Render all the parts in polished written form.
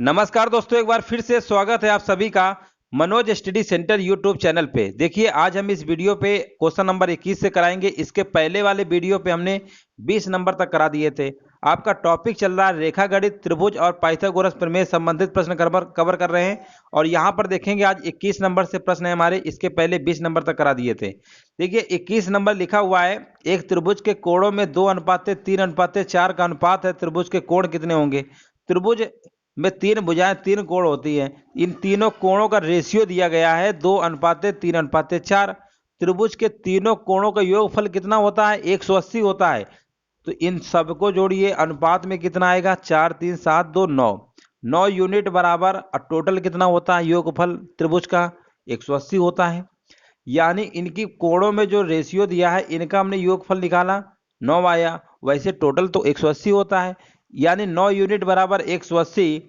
नमस्कार दोस्तों, एक बार फिर से स्वागत है आप सभी का Manoj study centre YouTube channel पे। देखिए, आज हम इस वीडियो पे क्वेश्चन नंबर 21 से कराएंगे। इसके पहले वाले वीडियो पे हमने 20 नंबर तक करा दिए थे। आपका टॉपिक चल रहा है रेखा गणित, त्रिभुज और पाइथागोरस प्रमेय संबंधित प्रश्न कवर कर रहे हैं। और यहाँ पर देखेंगे आज 21 नंबर से प्रश्न है हमारे। इसके पहले 20 नंबर तक करा दिए थे। देखिए, 21 नंबर लिखा हुआ है, एक त्रिभुज के कोणों में 2:3:4 का अनुपात है। त्रिभुज के कोण कितने होंगे? त्रिभुज में 3 भुजाएं, 3 कोण होती हैं। इन तीनों कोणों का रेशियो दिया गया है 2:3:4। त्रिभुज के तीनों कोणों का योगफल कितना होता है? 180 होता है। तो इन सबको जोड़िए, अनुपात में कितना आएगा? 4 3 7 2 9। 9 यूनिट बराबर, और टोटल कितना होता है योगफल त्रिभुज का? 180 होता है। यानी इनकी कोणों में जो रेशियो दिया है, इनका हमने योगफल निकाला, 9 आया। वैसे टोटल तो 180 होता है। यानी 9 यूनिट बराबर 180।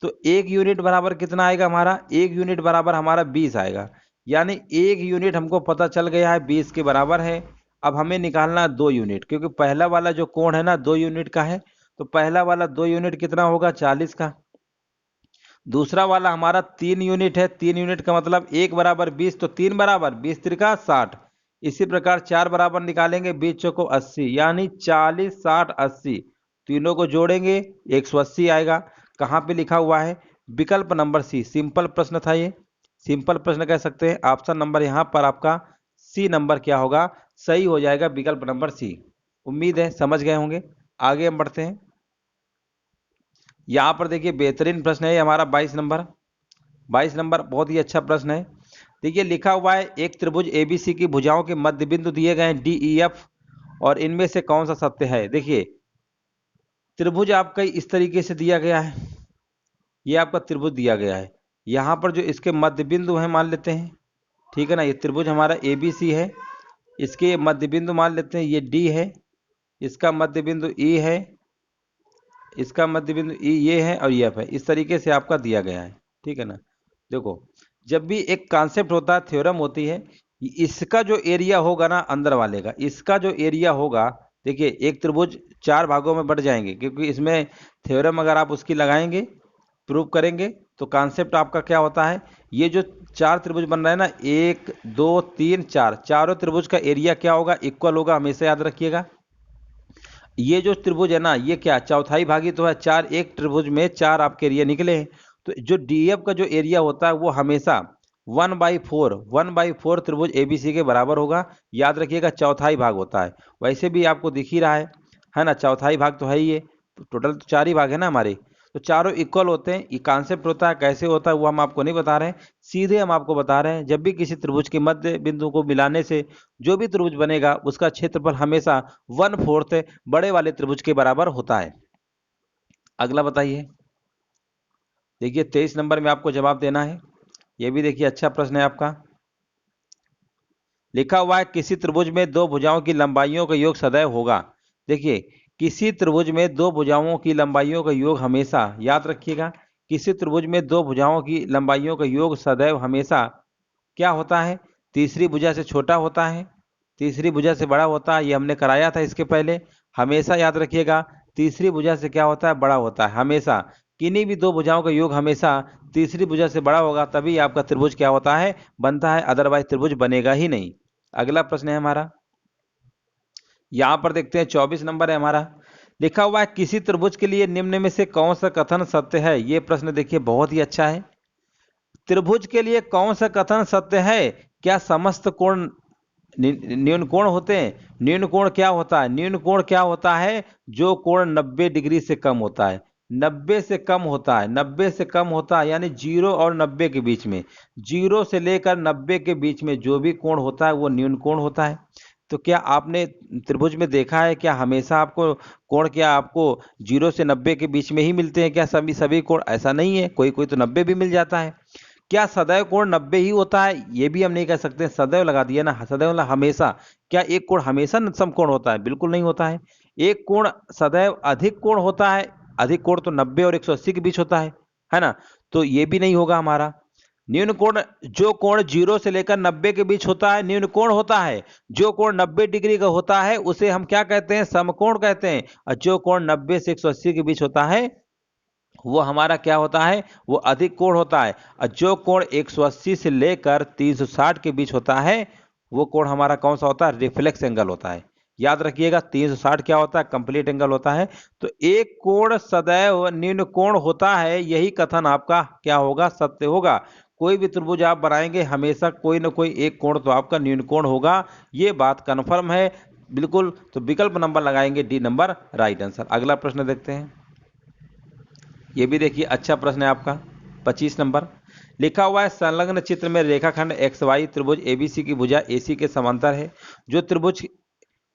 तो 1 यूनिट बराबर कितना आएगा हमारा? 1 यूनिट बराबर हमारा 20 आएगा। यानी 1 यूनिट हमको पता चल गया है 20 के बराबर है। अब हमें निकालना 2 यूनिट, क्योंकि पहला वाला जो कोण है ना 2 यूनिट का है। तो पहला वाला 2 यूनिट कितना होगा? 40 का। दूसरा वाला हमारा 3 यूनिट है। 3 यूनिट का मतलब 1 बराबर 20, तो 3 बराबर 20 त्रिका 60। इसी प्रकार 4 बराबर निकालेंगे, 20 चौको 80, यानी 40 60 80। तीनों को जोड़ेंगे 180 आएगा। कहाँ पे लिखा हुआ है? विकल्प नंबर सी। सिंपल प्रश्न था ये, सिंपल प्रश्न कह सकते हैं। ऑप्शन नंबर यहाँ पर आपका सी नंबर क्या होगा? सही हो जाएगा विकल्प नंबर सी। उम्मीद है समझ गए होंगे। आगे हम बढ़ते हैं। यहाँ पर देखिए, बेहतरीन प्रश्न है हमारा 22 नंबर। 22 नंबर बहुत ही अच्छा प्रश्न है। देखिए, लिखा हुआ है, एक त्रिभुज एबीसी की भुजाओं के मध्य बिंदु दिए गए हैं डी ई एफ, और इनमें से कौन सा सत्य है? देखिए, त्रिभुज आपका इस तरीके से दिया गया है। ये आपका त्रिभुज दिया गया है। यहाँ पर जो इसके मध्य बिंदु हैं मान लेते हैं, ठीक है ना। ये त्रिभुज हमारा एबीसी है, इसके मध्य बिंदु मान लेते हैं, ये डी है, इसका मध्य बिंदु ई है, इसका मध्य बिंदु ई ये है, और ये एफ है। इस तरीके से आपका दिया गया है, ठीक है ना। देखो, जब भी एक कॉन्सेप्ट होता है, थ्योरम होती है, इसका जो एरिया होगा ना अंदर वाले का, इसका जो एरिया होगा, देखिए एक त्रिभुज 4 भागों में बढ़ जाएंगे, क्योंकि इसमें थ्योरम अगर आप उसकी लगाएंगे, प्रूव करेंगे, तो कॉन्सेप्ट आपका क्या होता है, ये जो 4 त्रिभुज बन रहा है ना, 1 2 3 4, चारों त्रिभुज का एरिया क्या होगा? इक्वल होगा, हमेशा याद रखिएगा। ये जो त्रिभुज है ना, ये क्या चौथाई भागी तो है। 4 एक त्रिभुज में 4 आपके एरिया निकले हैं। तो जो डीएफ का जो एरिया होता है वो हमेशा 1/4 त्रिभुज एबीसी के बराबर होगा। याद रखिएगा, चौथाई भाग होता है। वैसे भी आपको दिख ही रहा है ना, चौथाई भाग तो है ही। ये तो टोटल तो 4 ही भाग है ना हमारे, तो चारों इक्वल होते हैं। ये कॉन्सेप्ट होता है, कैसे होता है वो हम आपको नहीं बता रहे हैं, सीधे हम आपको बता रहे हैं। जब भी किसी त्रिभुज के मध्य बिंदु को मिलाने से जो भी त्रिभुज बनेगा, उसका क्षेत्रफल हमेशा 1/4 बड़े वाले त्रिभुज के बराबर होता है। अगला बताइए। देखिए, 23 नंबर में आपको जवाब देना है। यह भी देखिए अच्छा प्रश्न है आपका। लिखा हुआ है, किसी त्रिभुज में 2 भुजाओं की लंबाइयों का योग सदैव होगा। देखिए, किसी त्रिभुज में 2 भुजाओं की लंबाइयों का योग हमेशा, याद रखिएगा, किसी त्रिभुज में 2 भुजाओं की लंबाइयों का योग सदैव हमेशा क्या होता है? तीसरी भुजा से छोटा होता है, तीसरी भुजा से बड़ा होता है। ये हमने कराया था इसके पहले। हमेशा याद रखिएगा, तीसरी भुजा से क्या होता है? बड़ा होता है हमेशा। किन्हीं भी 2 भुजाओं का योग हमेशा तीसरी भुजा से बड़ा होगा, तभी आपका त्रिभुज क्या होता है? बनता है, अदरवाइज त्रिभुज बनेगा ही नहीं। अगला प्रश्न है हमारा, यहां पर देखते हैं 24 नंबर है हमारा। लिखा हुआ है, किसी त्रिभुज के लिए निम्न में से कौन सा कथन सत्य है? ये प्रश्न देखिए बहुत ही अच्छा है। त्रिभुज के लिए कौन सा कथन सत्य है? क्या समस्त कोण न्यून कोण होते हैं? न्यून कोण क्या होता है? न्यून कोण क्या होता है? जो कोण 90 डिग्री से कम होता है। 90 से कम होता है, 90 से कम होता है, यानी 0 और 90 के बीच में, 0 से लेकर 90 के बीच में जो भी कोण होता है वो न्यून कोण होता है। तो क्या आपने त्रिभुज में देखा है, क्या हमेशा आपको कोण क्या आपको 0 से 90 के बीच में ही मिलते हैं? क्या सभी सभी कोण? ऐसा नहीं है, कोई कोई तो 90 भी मिल जाता है। क्या सदैव कोण 90 ही होता है? ये भी हम नहीं कह सकते। सदैव लगा दिया ना, सदैव मतलब हमेशा। क्या एक कोण हमेशा समकोण होता है? बिल्कुल नहीं होता है। एक कोण सदैव अधिक कोण होता है। अधिक कोण तो 90 और 180 के बीच होता है ना। तो ये भी नहीं होगा हमारा। न्यून कोण, जो कोण 0 से लेकर 90 के बीच होता है न्यून कोण होता है। जो कोण 90 डिग्री का होता है उसे हम क्या कहते हैं? समकोण कहते हैं। और जो कोण 90 से 180 के बीच होता है वो हमारा क्या होता है, वो अधिक कोण होता है। और जो कोण 180 से लेकर 360 के बीच होता है वो कोण हमारा कौन सा होता है, रिफ्लेक्स एंगल होता है। याद रखिएगा 360 क्या होता है, कंप्लीट एंगल होता है। तो एक कोण सदैव न्यून कोण होता है, यही कथन आपका क्या होगा, सत्य होगा। कोई भी त्रिभुज आप बनाएंगे हमेशा कोई ना कोई एक कोण तो आपका न्यून कोण होगा, ये बात कन्फर्म है बिल्कुल। तो विकल्प नंबर लगाएंगे डी नंबर राइट आंसर। अगला प्रश्न देखते हैं। ये भी देखिए अच्छा प्रश्न है आपका 25 नंबर। लिखा हुआ है संलग्न चित्र में रेखाखंड एक्स वाई त्रिभुज एबीसी की भुजा एसी के समांतर है। जो त्रिभुज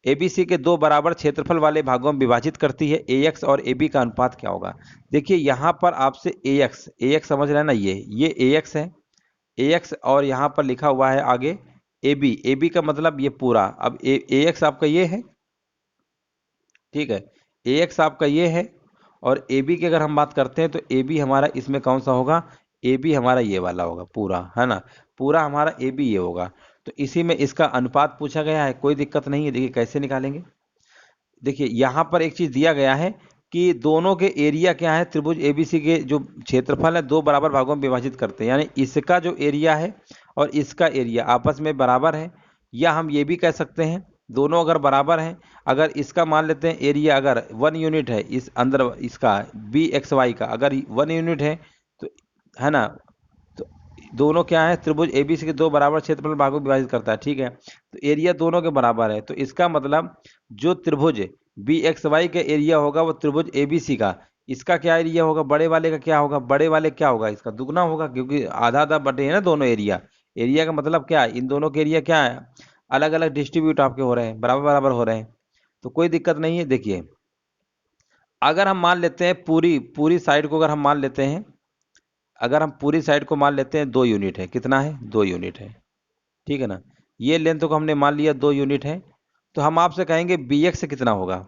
एबीसी के दो बराबर क्षेत्रफल वाले भागों में विभाजित करती है, ए एक्स और ए बी का अनुपात क्या होगा। देखिए यहाँ पर आपसे ए एक्स समझ रहे हैं ना, ये ए एक्स है, ए एक्स और यहाँ पर लिखा हुआ है आगे ए बी का मतलब ये पूरा। अब ए एक्स आपका ये है, ठीक है, ए एक्स आपका ये है और ए बी की अगर हम बात करते हैं तो ए बी हमारा इसमें कौन सा होगा, ए बी हमारा ये वाला होगा पूरा, है ना, पूरा हमारा ए बी ये होगा। तो इसी में इसका अनुपात पूछा गया है, कोई दिक्कत नहीं है। देखिए कैसे निकालेंगे, देखिए यहाँ पर एक चीज दिया गया है कि दोनों के एरिया क्या है, त्रिभुज एबीसी के जो क्षेत्रफल है दो बराबर भागों में विभाजित करते हैं, यानी इसका जो एरिया है और इसका एरिया आपस में बराबर है। या हम ये भी कह सकते हैं दोनों अगर बराबर हैं, अगर इसका मान लेते हैं एरिया अगर 1 यूनिट है, इस अंदर इसका बी एक्स वाई का अगर 1 यूनिट है तो, है ना, तो दोनों क्या है, त्रिभुज एबीसी के दो बराबर क्षेत्रफल भागों में विभाजित करता है, ठीक है। तो एरिया दोनों के बराबर है, तो इसका मतलब जो त्रिभुज बी एक्स वाई का एरिया होगा वो त्रिभुज एबीसी का, इसका क्या एरिया होगा, बड़े वाले का क्या होगा, बड़े वाले क्या होगा, इसका दुगना होगा, क्योंकि आधा आधा बटे है ना दोनों एरिया। एरिया का मतलब क्या है, इन दोनों के एरिया क्या है, अलग अलग डिस्ट्रीब्यूट आपके हो रहे हैं, बराबर बराबर हो रहे हैं, तो कोई दिक्कत नहीं है। देखिए अगर हम मान लेते हैं पूरी पूरी साइड को, अगर हम मान लेते हैं, अगर हम पूरी साइड को मान लेते हैं 2 यूनिट है, कितना है, 2 यूनिट है, ठीक है ना। ये लेंथ को हमने मान लिया 2 यूनिट है, तो हम आपसे कहेंगे बी एक्स कितना होगा,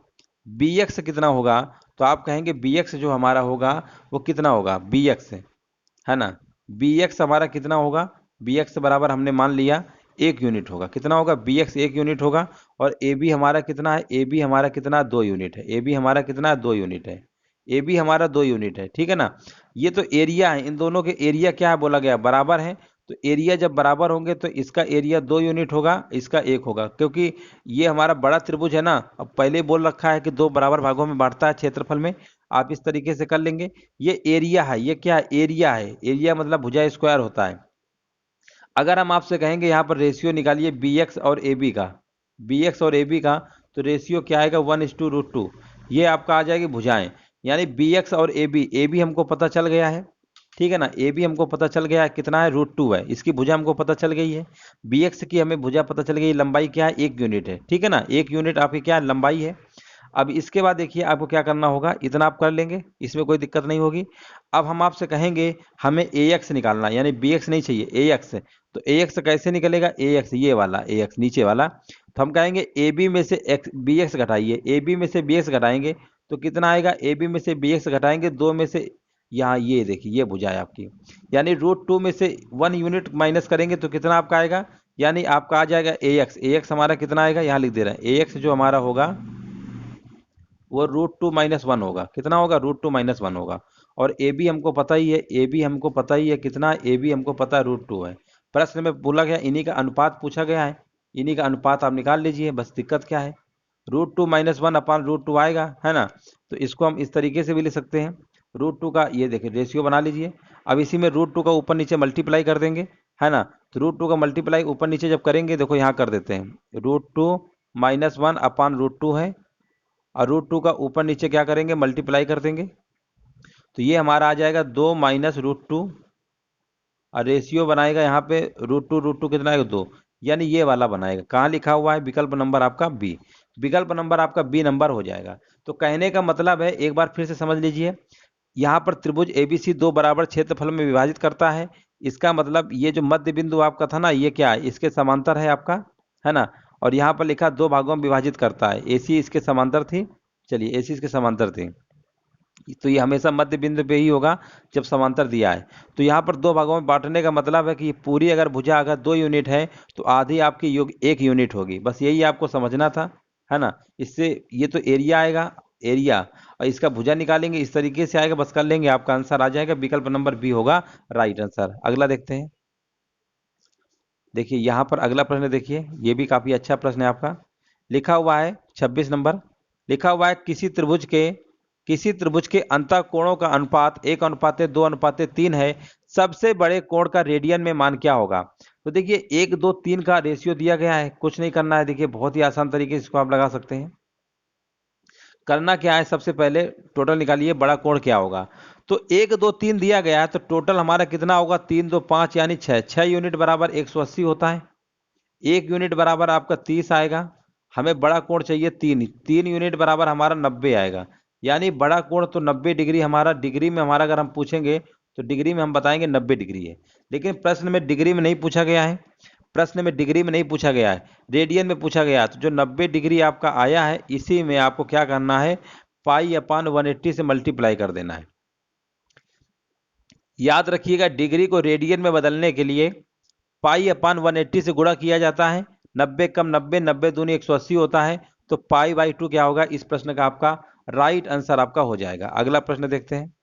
बी एक्स कितना होगा, तो आप कहेंगे बी एक्स जो हमारा होगा वो कितना होगा, बी एक्स है ना, बी एक्स हमारा कितना होगा, बी एक्स बराबर हमने मान लिया 1 यूनिट होगा, कितना होगा, बी एक्स 1 यूनिट होगा। और ए बी हमारा कितना है, ए बी हमारा कितना 2 यूनिट है, ए बी हमारा कितना 2 यूनिट है, ए बी हमारा 2 यूनिट है, ठीक है ना। ये तो एरिया है, इन दोनों के एरिया क्या है बोला गया, बराबर है। तो एरिया जब बराबर होंगे तो इसका एरिया 2 यूनिट होगा, इसका 1 होगा, क्योंकि ये हमारा बड़ा त्रिभुज है ना। अब पहले बोल रखा है कि दो बराबर भागों में बांटता है क्षेत्रफल में, आप इस तरीके से कर लेंगे। ये एरिया है, ये क्या है, एरिया है, एरिया मतलब भुजा स्क्वायर होता है। अगर हम आपसे कहेंगे यहाँ पर रेशियो निकालिए बी एक्स और ए बी का, बी एक्स और ए बी का, तो रेशियो क्या आएगा 1:√2, ये आपका आ जाएगी भुजाएं। यानी बी एक्स और ए बी हमको पता चल गया है, ठीक है ना, ए बी हमको पता चल गया है कितना है, √2 है, इसकी भुजा हमको पता चल गई है। बी एक्स की हमें भुजा पता चल गई, लंबाई क्या है 1 यूनिट है, ठीक है ना, 1 यूनिट आपकी क्या है, लंबाई है। अब इसके बाद देखिए आपको क्या करना होगा, इतना आप कर लेंगे, इसमें कोई दिक्कत नहीं होगी। अब हम आपसे कहेंगे हमें ए एक्स निकालना है, यानी बी एक्स नहीं चाहिए, ए एक्स। तो ए एक्स कैसे निकलेगा, ए एक्स ये वाला, ए एक्स नीचे वाला। तो हम कहेंगे ए बी में से एक्स बी एक्स घटाइए, ए बी में से बी एक्स घटाएंगे तो कितना आएगा, ए बी में से बी एक्स घटाएंगे 2 में से, यहाँ ये देखिए ये भुजा है आपकी, यानी √2 में से 1 यूनिट माइनस करेंगे तो कितना आपका आएगा, यानी आपका आ जाएगा ए एक्स हमारा कितना आएगा, यहाँ लिख दे रहे हैं ए एक्स जो हमारा होगा वो √2 - 1 होगा, कितना होगा, √2 - 1 होगा। और ए बी हमको पता ही है, ए बी हमको पता ही है कितना, ए बी हमको पता है √2 है। प्रश्न में बोला गया इन्हीं का अनुपात पूछा गया है, इन्हीं का अनुपात आप निकाल लीजिए, बस दिक्कत क्या है, √2 - 1/√2 आएगा, है ना। तो इसको हम इस तरीके से भी लिख सकते हैं, √2 का ये देखिए रेशियो बना लीजिए। अब इसी में √2 का ऊपर नीचे मल्टीप्लाई कर देंगे, है ना। तो √2 का मल्टीप्लाई ऊपर नीचे जब करेंगे, देखो यहाँ कर देते हैं, √2 - 1/√2 है, और √2 का ऊपर नीचे क्या करेंगे, मल्टीप्लाई कर देंगे। तो ये हमारा आ जाएगा 2 - √2, और रेशियो बनाएगा यहाँ पे √2 कितना आएगा 2, यानी ये वाला बनाएगा। कहाँ लिखा हुआ है, विकल्प नंबर आपका बी, विकल्प नंबर आपका बी नंबर हो जाएगा। तो कहने का मतलब है, एक बार फिर से समझ लीजिए, यहाँ पर त्रिभुज एबीसी दो बराबर क्षेत्रफल में विभाजित करता है, इसका मतलब ये जो मध्य बिंदु आपका था ना, ये क्या है, इसके समांतर है आपका, है ना। और यहाँ पर लिखा दो भागों में विभाजित करता है, एसी इसके समांतर थी, चलिए एसी इसके समांतर थी, तो ये हमेशा मध्य बिंदु पे ही होगा जब समांतर दिया है। तो यहाँ पर दो भागों में बांटने का मतलब है कि ये पूरी अगर भुजा अगर 2 यूनिट है तो आधी आपकी योग 1 यूनिट होगी, बस यही आपको समझना था, है ना। इससे ये तो एरिया आएगा, एरिया और इसका भुजा निकालेंगे, इस तरीके से आएगा, बस कर लेंगे, आपका आंसर आ जाएगा। विकल्प नंबर बी होगा राइट आंसर। अगला देखते हैं। देखिए यहाँ पर अगला प्रश्न देखिए, ये भी काफी अच्छा प्रश्न है आपका। लिखा हुआ है 26 नंबर, लिखा हुआ है किसी त्रिभुज के अंतःकोणों का अनुपात 1:2:3 है, सबसे बड़े कोण का रेडियन में मान क्या होगा। तो देखिए 1 2 3 का रेशियो दिया गया है, कुछ नहीं करना है। देखिए बहुत ही आसान तरीके से इसको आप लगा सकते हैं। करना क्या है, सबसे पहले टोटल निकालिए, बड़ा कोण क्या होगा। तो 1 2 3 दिया गया है, तो टोटल हमारा कितना होगा, 3 2 5 यानी 6 यूनिट बराबर 180 होता है। 1 यूनिट बराबर आपका 30 आएगा। हमें बड़ा कोण चाहिए 3 यूनिट बराबर हमारा 90 आएगा। यानी बड़ा कोण तो 90 डिग्री हमारा, डिग्री में हमारा अगर हम पूछेंगे तो डिग्री में हम बताएंगे 90 डिग्री है। लेकिन प्रश्न में डिग्री में नहीं पूछा गया है, प्रश्न में डिग्री में नहीं पूछा गया है, रेडियन में पूछा गया है। तो जो 90 डिग्री आपका आया है, इसी में आपको क्या करना है, पाई/180 से मल्टीप्लाई कर देना है। याद रखिएगा डिग्री को रेडियन में बदलने के लिए पाई/180 से गुणा किया जाता है। 90 कम 90, 90 दूनी 180 होता है। तो पाई/2 क्या होगा, इस प्रश्न का आपका राइट आंसर आपका हो जाएगा। अगला प्रश्न देखते हैं।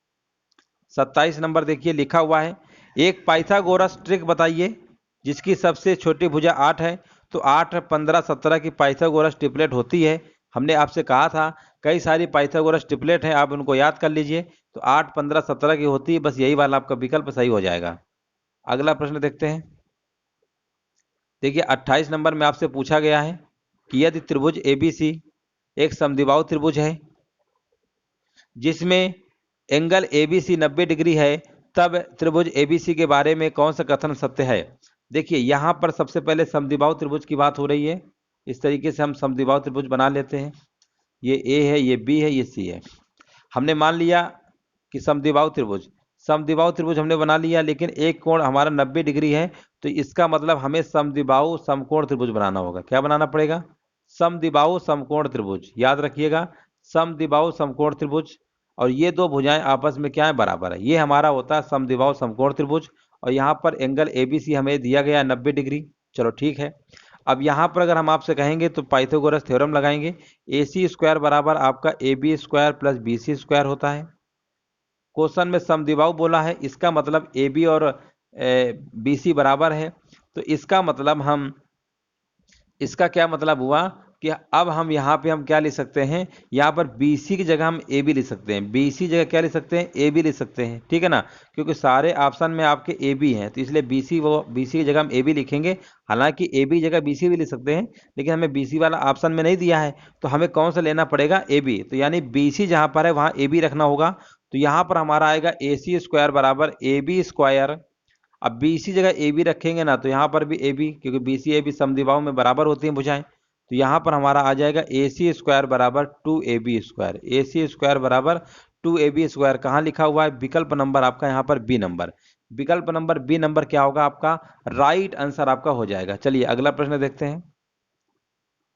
27 नंबर देखिए, लिखा हुआ है एक पाइथागोरस ट्रिक बताइए जिसकी सबसे छोटी भुजा 8 है। तो 8 15 17 की पाइथागोरस ट्रिपलेट होती है। हमने आपसे कहा था कई सारी पाइथागोरस ट्रिपलेट हैं, आप उनको याद कर लीजिए। तो 8 15 17 की होती है, बस यही वाला आपका विकल्प सही हो जाएगा। अगला प्रश्न देखते हैं। देखिए 28 नंबर में आपसे पूछा गया है कि यदि त्रिभुज एबीसी एक समद्विबाहु त्रिभुज है जिसमें एंगल एबीसी 90 डिग्री है, तब त्रिभुज एबीसी के बारे में कौन सा कथन सत्य है। देखिए यहाँ पर सबसे पहले समद्विबाहु त्रिभुज की बात हो रही है। इस तरीके से हम समद्विबाहु त्रिभुज बना लेते हैं। ये ए है, ये बी है, ये सी है। हमने मान लिया कि समद्विबाहु त्रिभुज हमने बना लिया, लेकिन एक कोण हमारा 90 डिग्री है। तो इसका मतलब हमें समद्विबाहु समकोण त्रिभुज बनाना होगा। क्या बनाना पड़ेगा, समद्विबाहु समकोण त्रिभुज। याद रखिएगा समद्विबाहु समकोण त्रिभुज, और ये दो भुजाएं आपस में क्या है, बराबर है। ये हमारा होता है समद्विबाहु समकोण त्रिभुज। और यहाँ पर एंगल एबीसी हमें दिया गया है 90 डिग्री। चलो ठीक है। अब यहाँ पर अगर हम आपसे कहेंगे तो पाइथागोरस थ्योरम लगाएंगे। AC स्क्वायर बराबर आपका AB square plus BC square होता है। क्वेश्चन में समद्विबाहु बोला है, इसका मतलब AB और BC बराबर है। तो इसका क्या मतलब हुआ कि अब हम यहाँ पे हम क्या लिख सकते हैं, यहाँ पर BC की जगह हम AB लिख सकते हैं। BC जगह क्या लिख सकते हैं, AB लिख सकते हैं, ठीक है ना। क्योंकि सारे ऑप्शन में आपके AB हैं, तो इसलिए BC की जगह हम AB लिखेंगे। हालांकि AB की जगह BC भी लिख सकते हैं, लेकिन हमें BC वाला ऑप्शन में नहीं दिया है, तो हमें कौन सा लेना पड़ेगा, AB। तो यानी BC जहाँ पर है वहाँ AB रखना होगा। तो यहाँ पर हमारा आएगा AC स्क्वायर बराबर AB स्क्वायर। अब BC जगह AB रखेंगे ना, तो यहाँ पर भी AB, क्योंकि BC AB समद्विबाहु में बराबर होती हैं भुजाएं। तो यहाँ पर हमारा आ जाएगा AC स्क्वायर बराबर 2AB स्क्वायर। AC स्क्वायर बराबर 2AB स्क्वायर कहाँ लिखा हुआ है, विकल्प नंबर आपका यहाँ पर बी नंबर। विकल्प नंबर बी नंबर क्या होगा, आपका राइट आंसर आपका हो जाएगा। चलिए अगला प्रश्न देखते हैं।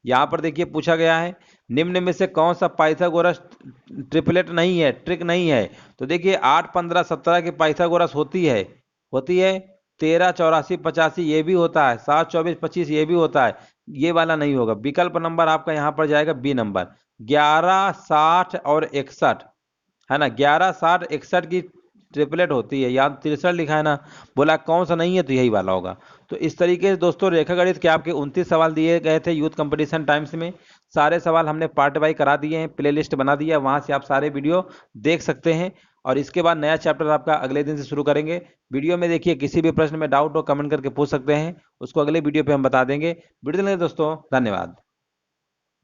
यहाँ पर देखिए पूछा गया है निम्न में से कौन सा पाइथागोरस ट्रिपलेट नहीं है, ट्रिक नहीं है। तो देखिए 8 15 17 की पाइथागोरस होती है 13 84 85 ये भी होता है, 7 24 25 ये भी होता है। ये वाला नहीं होगा। विकल्प नंबर आपका यहाँ पर जाएगा बी नंबर। 11 60 और 61 है ना, 11 60 61 की ट्रिपलेट होती है। यहाँ 63 लिखा है ना, बोला कौन सा नहीं है, तो यही वाला होगा। तो इस तरीके से दोस्तों रेखा गणित के आपके 29 सवाल दिए गए थे यूथ कंपटीशन टाइम्स में। सारे सवाल हमने पार्ट बाई करा दिए हैं, प्लेलिस्ट बना दिया, वहां से आप सारे वीडियो देख सकते हैं। और इसके बाद नया चैप्टर आपका अगले दिन से शुरू करेंगे। वीडियो में देखिए किसी भी प्रश्न में डाउट हो कमेंट करके पूछ सकते हैं, उसको अगले वीडियो पे हम बता देंगे। वीडियो देखें दोस्तों, धन्यवाद।